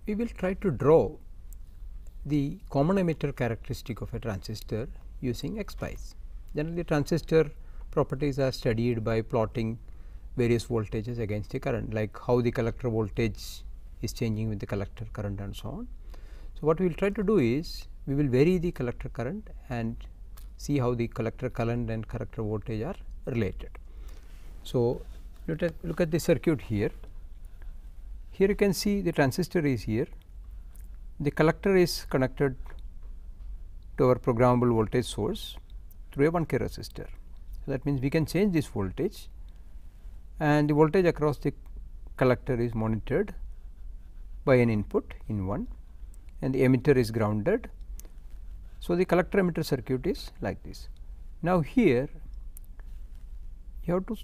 we will try to draw the common emitter characteristic of a transistor using X-Spice. Generally, transistor properties are studied by plotting various voltages against the current, like how the collector voltage is changing with the collector current and so on. So, what we will try to do is we will vary the collector current and see how the collector current and collector voltage are related. So, look at the circuit here. Here you can see the transistor is here, the collector is connected to our programmable voltage source through a 1 k resistor. So, that means we can change this voltage and the voltage across the collector is monitored by an input in 1 and the emitter is grounded. So, the collector emitter circuit is like this. Now, here you have to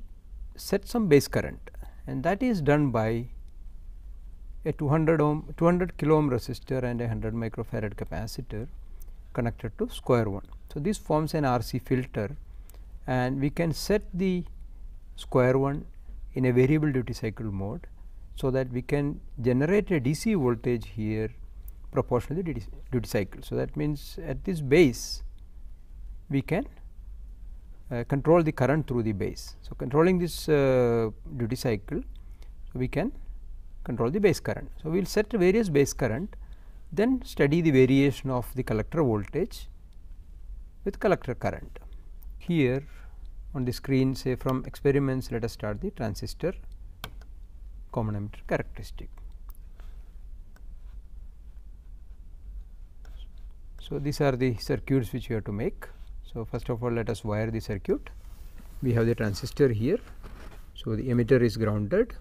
set some base current and that is done by a 200 kilo ohm resistor and a 100 microfarad capacitor connected to square 1. So, this forms an RC filter and we can set the square 1 in a variable duty cycle mode. So, that we can generate a DC voltage here proportional to the duty cycle. So, that means at this base we can control the current through the base. So, controlling this duty cycle, we can control the base current. So, we will set various base current, then study the variation of the collector voltage with collector current. Here on the screen, say from experiments, let us start the transistor common emitter characteristic. So, these are the circuits which we have to make. So, first of all let us wire the circuit. We have the transistor here. So, the emitter is grounded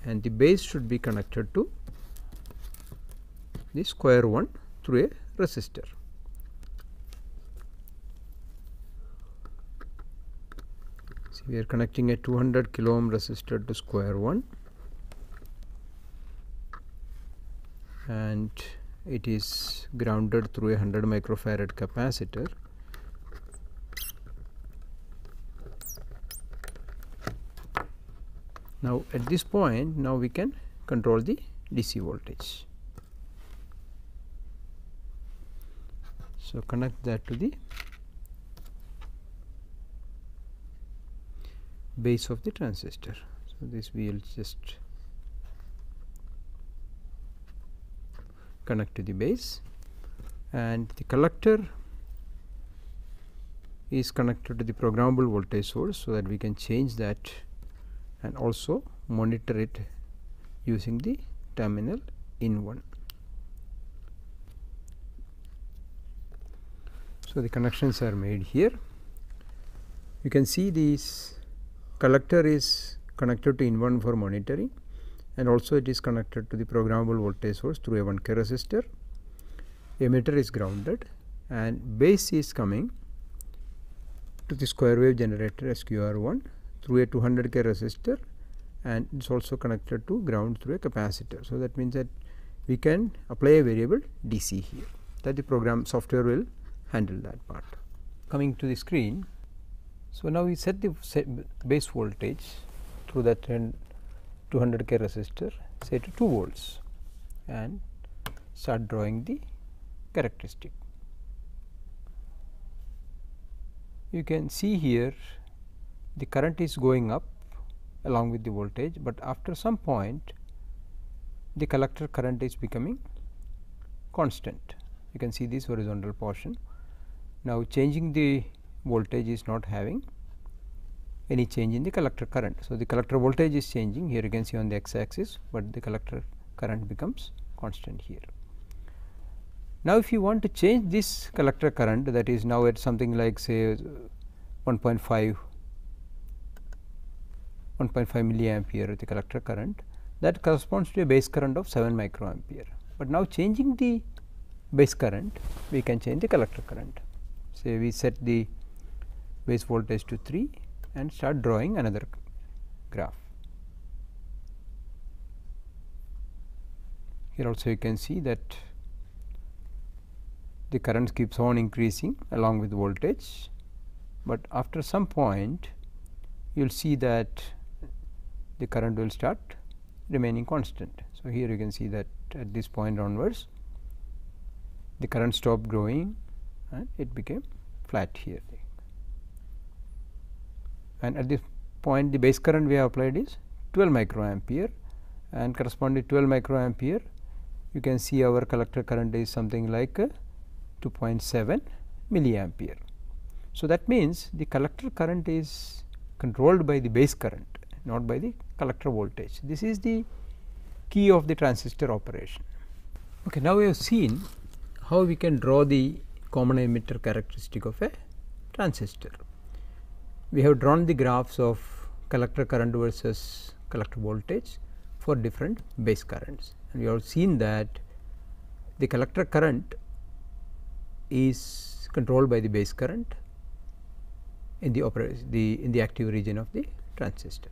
and the base should be connected to the square 1 through a resistor. So, we are connecting a 200 kilo ohm resistor to square 1 and it is grounded through a 100 microfarad capacitor. Now, at this point, now we can control the DC voltage. So, connect that to the base of the transistor. So, this we will just connect to the base and the collector is connected to the programmable voltage source. So, that we can change that and also monitor it using the terminal in 1. So, the connections are made here. You can see this collector is connected to in 1 for monitoring and also it is connected to the programmable voltage source through a 1 k resistor. Emitter is grounded and base is coming to the square wave generator SQR1 through a 200 k resistor and it is also connected to ground through a capacitor. So, that means that we can apply a variable DC here, that the program software will handle that part. Coming to the screen. So, now we set the base voltage through that 200 k resistor, say to 2 volts and start drawing the characteristic. You can see here the current is going up along with the voltage, but after some point the collector current is becoming constant. You can see this horizontal portion. Now, changing the voltage is not having any change in the collector current. So, the collector voltage is changing here, you can see on the x axis, but the collector current becomes constant here. Now, if you want to change this collector current, that is now at something like say 1.5 milliampere the collector current, that corresponds to a base current of 7 microampere. But now, changing the base current, we can change the collector current. Say we set the base voltage to 3 and start drawing another graph. Here also you can see that the current keeps on increasing along with voltage, but after some point you will see that the current will start remaining constant. So, here you can see that at this point onwards the current stopped growing and it became flat here, and at this point the base current we have applied is 12 microampere, and corresponding to 12 microampere you can see our collector current is something like 2.7 milliampere. So, that means the collector current is controlled by the base current, not by the collector voltage. This is the key of the transistor operation. Okay, now we have seen how we can draw the common emitter characteristic of a transistor. We have drawn the graphs of collector current versus collector voltage for different base currents, and we have seen that the collector current is controlled by the base current in the active region of the transistor.